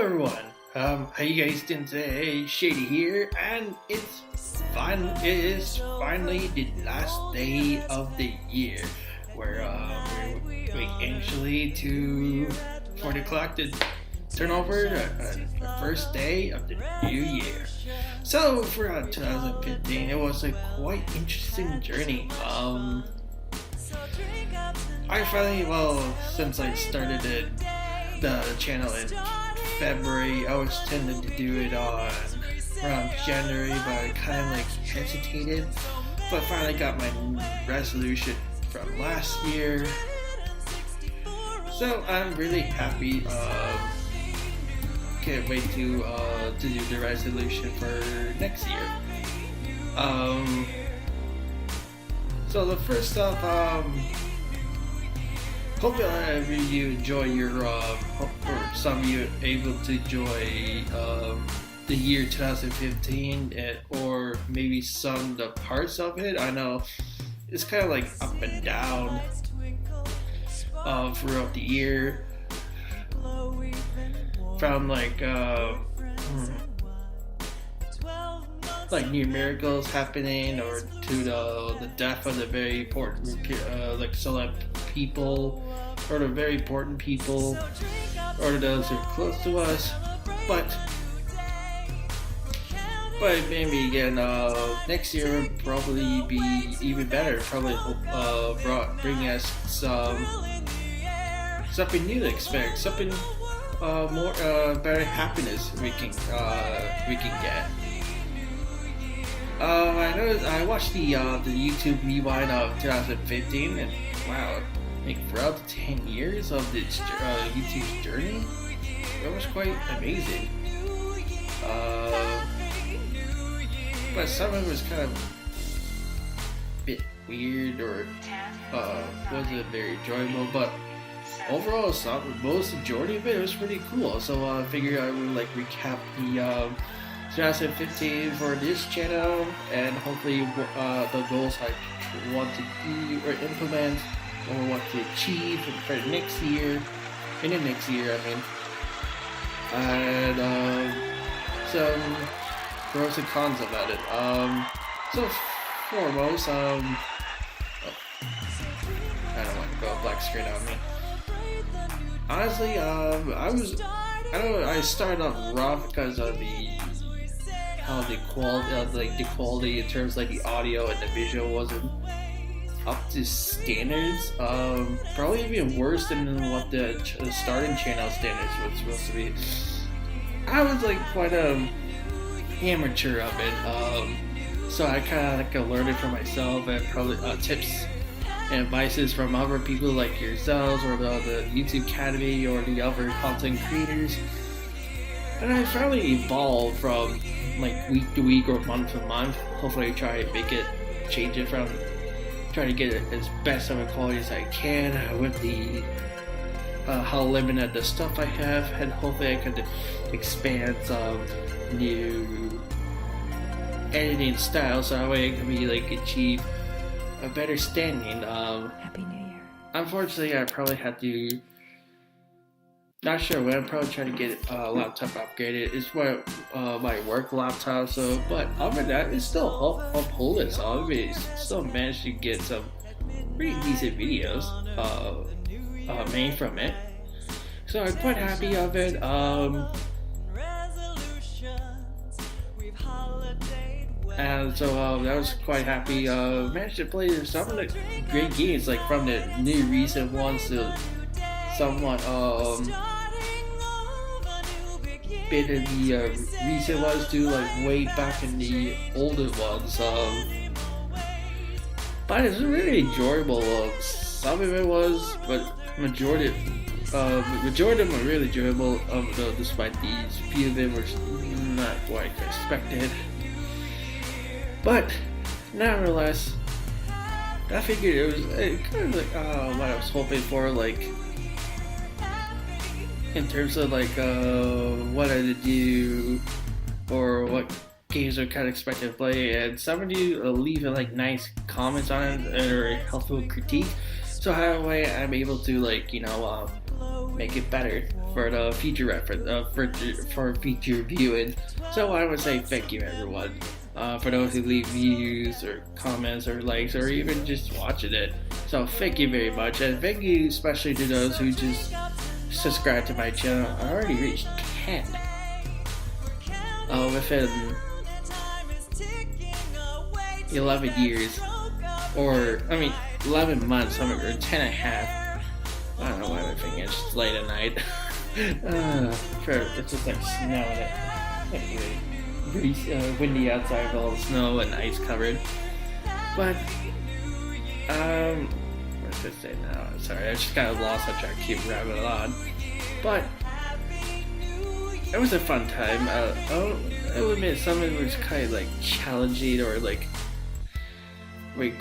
everyone. How you guys doing today? Shady here, and it is finally the last day of the year, where we're anxiously for the clock to turn over the first day of the new year. So for 2015, it was a quite interesting journey. I finally, since I started the channel in February, I was tending to do it around January, but I kind of hesitated. But I finally got my resolution from last year, so I'm really happy. Can't wait to do the resolution for next year. So the first stuff, hope you enjoy your, or some of you able to enjoy the year 2015, or maybe some of the parts of it. I know it's kind of up and down throughout the year. From new miracles happening, or to the death of the very important celeb people, or the very important people, or those who are close to us. But maybe again, next year will probably be even better. Probably bring us something new to expect, something more better happiness we can get. I watched the YouTube rewind of 2015, and wow, throughout the 10 years of this YouTube's journey, it was quite amazing. But some of it was kind of a bit weird, or wasn't very enjoyable. But overall, most majority of it was pretty cool. So I figured I would recap the 2015 for this channel, and hopefully the goals I want to do or implement, or what to achieve for the next year. In the next year, I mean. And some pros and cons about it. So foremost, I don't want to go black screen on me. Honestly, I started off rough because of the quality in terms the audio and the visual wasn't up to standards. Probably even worse than what the starting channel standards was supposed to be. I was quite amateur of it, so I kind of learned it for myself, and probably tips and advices from other people like yourselves, or the YouTube Academy, or the other content creators. And I finally evolved from week to week or month to month. Hopefully try to change it from trying to get it as best of a quality as I can with the how limited the stuff I have, and hopefully I can expand some new editing styles, so that way I can achieve a better standing. Happy New Year. Unfortunately, I probably had to. Not sure when. I'm probably trying to get a laptop upgraded. It's my work laptop. So, but other than that, it's still upholding. So I still managed to get some pretty decent videos made from it. So I'm quite happy of it. And so that was quite happy. Managed to play some of the great games, from the new recent ones to somewhat bit of the recent ones to way back in the older ones. But it's really enjoyable. Some of it was, but majority of them were really enjoyable. Though despite these few of them were not what I expected. But nevertheless, I figured it was kind of what I was hoping for, in terms of what I did do, or what games are kind of expected to play. And some of you leave nice comments on it, or helpful critique. So that way I'm able to make it better for the future reference, for future viewing. So I would say thank you, everyone, for those who leave views or comments or likes or even just watching it. So thank you very much, and thank you especially to those who just subscribe to my channel. I already reached 10 within 11 years, or 11 months, or 10 and a half. I don't know why I'm thinking it's late at night. Sure, it's just like snow in it. Anyway, pretty windy outside with all the snow and ice covered. But, what should I say now? Sorry, I just kind of lost. I try to keep rambling on. But, it was a fun time. I will admit some of it was kind of like challenging or like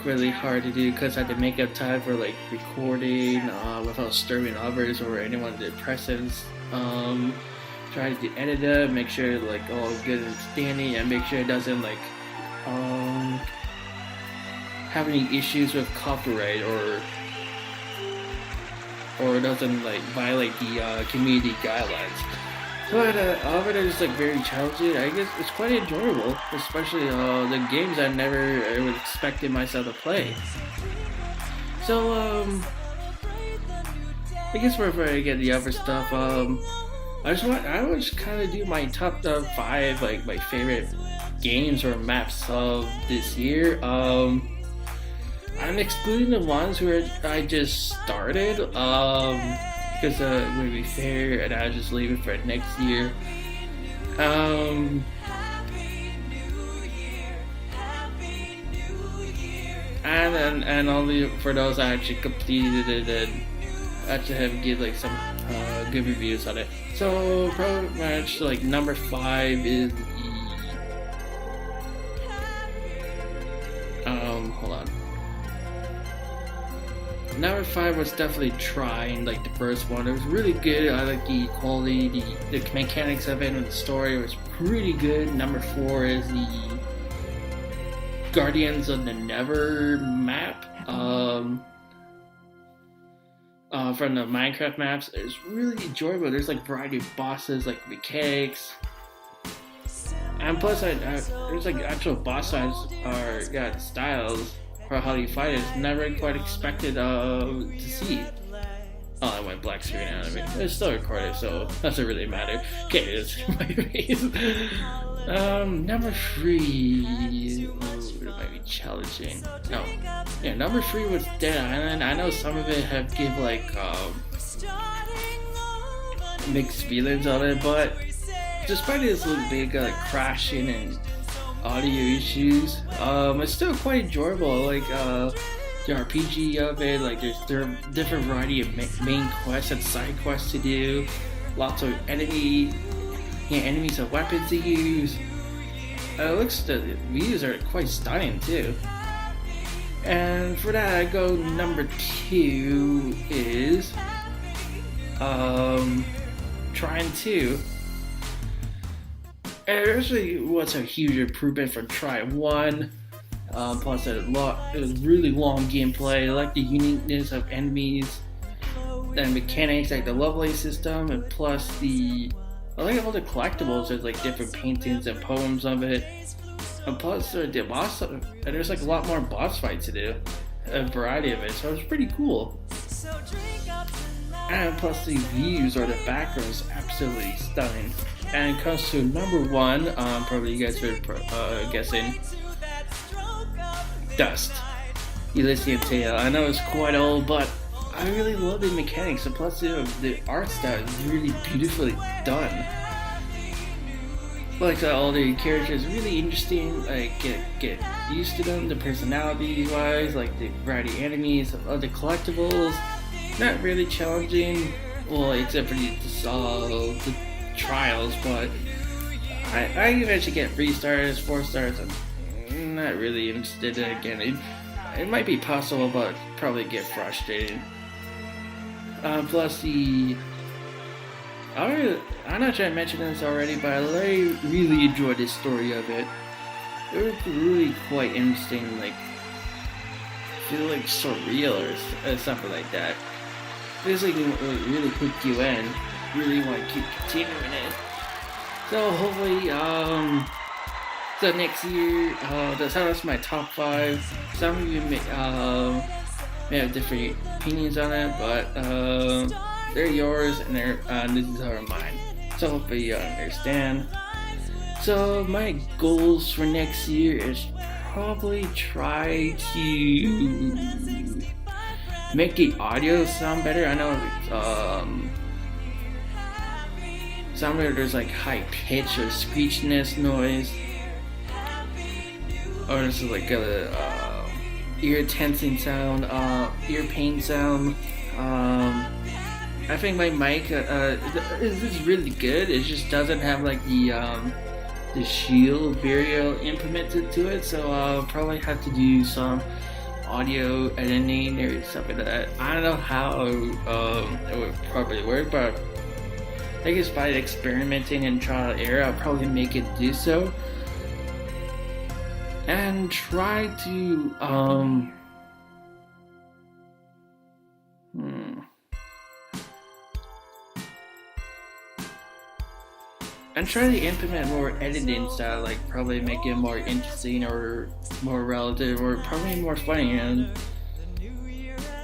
really hard to do because I had to make up time for like recording without disturbing others or anyone in the presence. Try to edit it, make sure like all good and standing, and make sure it doesn't like have any issues with copyright or doesn't like violate the community guidelines. But all of it is like very challenging. I guess it's quite enjoyable, especially the games I never would expected myself to play. So I guess before I get the other stuff, I would just kind of do my top 5 like my favorite games or maps of this year. I'm excluding the ones where I just started. Because it would be fair, and I'll just leave it for next year. And only for those I actually completed it and actually have give like some good reviews on it. So pretty much like number 5 is hold on. Number 5 was definitely trying like the first one. It was really good. I like the quality, the mechanics of it, and the story was pretty good. Number 4 is the Guardians of the Never map from the Minecraft maps. It's really enjoyable. There's like variety of bosses, like mechanics, and plus there's like actual boss fights or styles for how you fight it. It's never quite expected to see. Oh, I went black screen out of it. It's still recorded, so doesn't really matter. Okay, it's my face. Number 3. Ooh, it might be challenging. No. Yeah, number 3 was Dead Island. I know some of it have give like mixed feelings on it, but despite its big crashing and audio issues, it's still quite enjoyable. Like the RPG of it, like there are different variety of main quests and side quests to do, lots of enemies and weapons to use. The views are quite stunning too. And for that, I go number 2 is Trying 2. It actually was a huge improvement from Try 1. Plus, it was really long gameplay. I like the uniqueness of enemies, and mechanics like the leveling system, and plus I like all the collectibles. There's like different paintings and poems of it, and plus the boss. And there's like a lot more boss fights to do, a variety of it. So it's pretty cool. And plus the views or the background is absolutely stunning. And it comes to number 1, probably you guys are guessing, Dust, Elysian Tale. I know it's quite old, but I really love the mechanics, and plus the art style is really beautifully done. Like all the characters are really interesting. Like get used to them, the personality wise, like the variety of enemies, of the collectibles. Not really challenging, well, except for the trials, but I eventually get 3 stars, 4 stars. I'm not really interested in it again. It might be possible, but probably get frustrating. Plus I'm not trying to mention this already, but I really enjoyed the story of it. It was really quite interesting, like feel like surreal or something like that. feels like it really hook you in. Really want to keep continuing it. So hopefully, so next year, that's my top 5. Some of you may have different opinions on it, but they're yours and these are mine. So hopefully you understand. So my goals for next year is probably try to make the audio sound better. I know somewhere there's like high pitch or screechiness noise, or this is like a ear tensing sound, ear pain sound. I think my mic is really good. It just doesn't have like the shield barrier implemented to it, so I'll probably have to do some audio editing or something like that. I don't know how it would probably work, but I guess by experimenting and trial and error, I'll probably make it do so. And try to and try to implement more editing style, like probably make it more interesting or more relative or probably more funny, and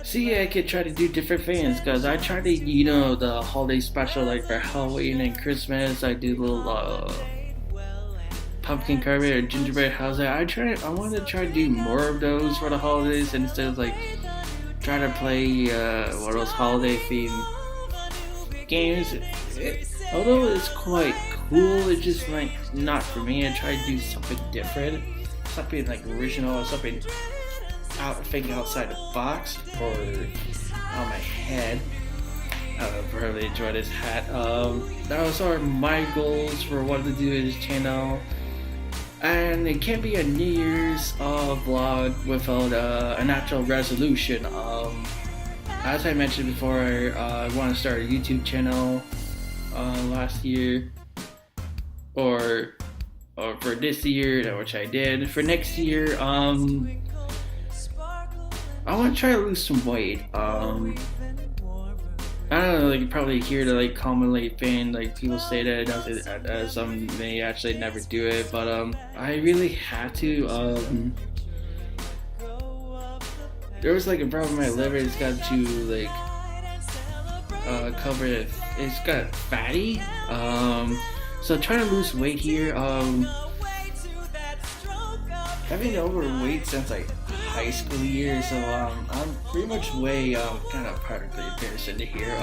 see, I could try to do different things, because I try to, the holiday special, like for Halloween and Christmas, I do little pumpkin carving or gingerbread house. I want to try to do more of those for the holidays instead of like try to play one of those holiday themed games. Although it's quite cool, it's just like not for me. I try to do something different, something like original, or something outside the box or on my head. I would probably enjoy this hat. Those are my goals for what to do in this channel. And it can't be a New Year's vlog without an actual resolution. As I mentioned before, I want to start a YouTube channel last year, or for this year, which I did. For next year, I want to try to lose some weight. I don't know, like you probably hear the like commonly thing, like people say that it does it, some may actually never do it, but I really had to. There was like a problem with my liver. It's got too like covered. It's got fatty. So trying to lose weight here. I've been overweight since like high school years, so I'm pretty much weigh kind of part of the comparison to here.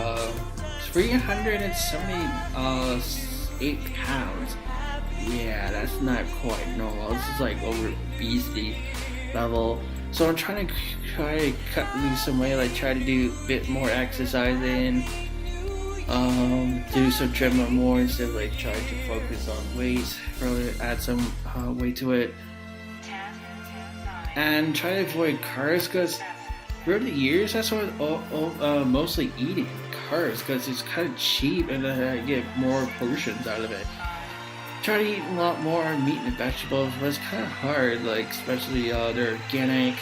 378 pounds. Yeah, that's not quite normal. This is like over obesity level. So I'm trying to lose some weight, like try to do a bit more exercising, do some treadmill more instead of like trying to focus on weight, probably add some weight to it. And try to avoid carbs, because for the years that's what mostly eating carbs, because it's kind of cheap and I get more portions out of it. Try to eat a lot more meat and vegetables, but it's kind of hard, like especially they're organic,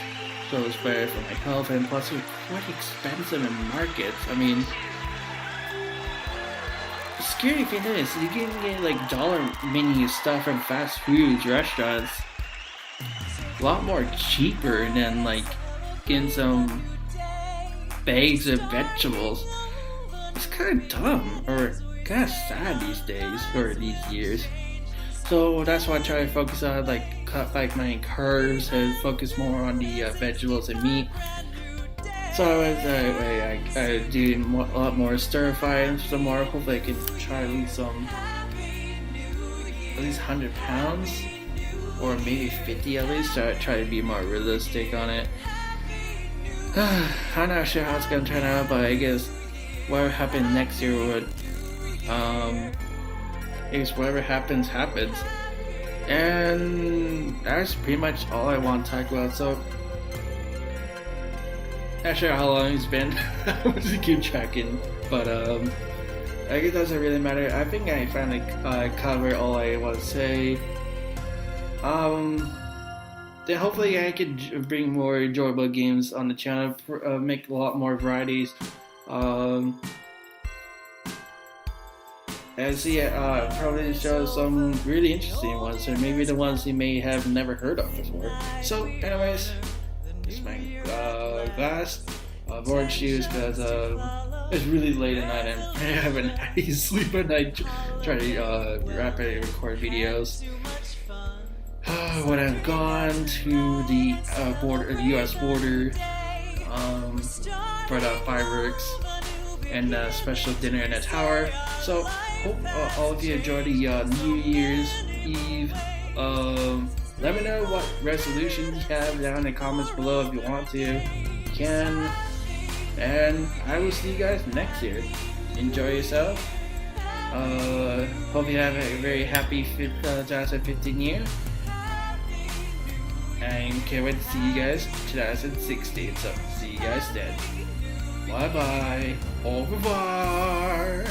so it's better for my health, and plus they're quite expensive in markets. I mean, the scary thing is you can get like dollar menu stuff from fast food restaurants a lot more cheaper than like getting some bags of vegetables. It's kind of dumb, or kind of sad these days, or these years. So that's why I try to focus on, like cut back my carbs and focus more on the vegetables and meat. So as I do a lot more stir fry and some more. Hopefully I can try to lose at least 100 pounds. Or maybe 50 at least, so I try to be more realistic on it. I'm not sure how it's gonna turn out, but I guess whatever happens next year would, I guess whatever happens. And that's pretty much all I want to talk about, so not sure how long it's been. I was keep tracking, but I guess it doesn't really matter. I think I finally covered all I want to say. Then hopefully I could bring more enjoyable games on the channel, make a lot more varieties. And see, probably show some really interesting ones, or maybe the ones you may have never heard of before. So, anyways, this is my glass of orange juice because it's really late at night and I haven't had any sleep at night. Try to rapidly record videos. When I've gone to the the U.S. border for the fireworks and a special dinner in the tower. So hope all of you enjoy the New Year's Eve. Let me know what resolutions you have down in the comments below if you want to. You can. And I will see you guys next year. Enjoy yourself. Hope you have a very happy 2015 year. And can't wait to see you guys 2016. So see you guys then. Bye bye. Au revoir.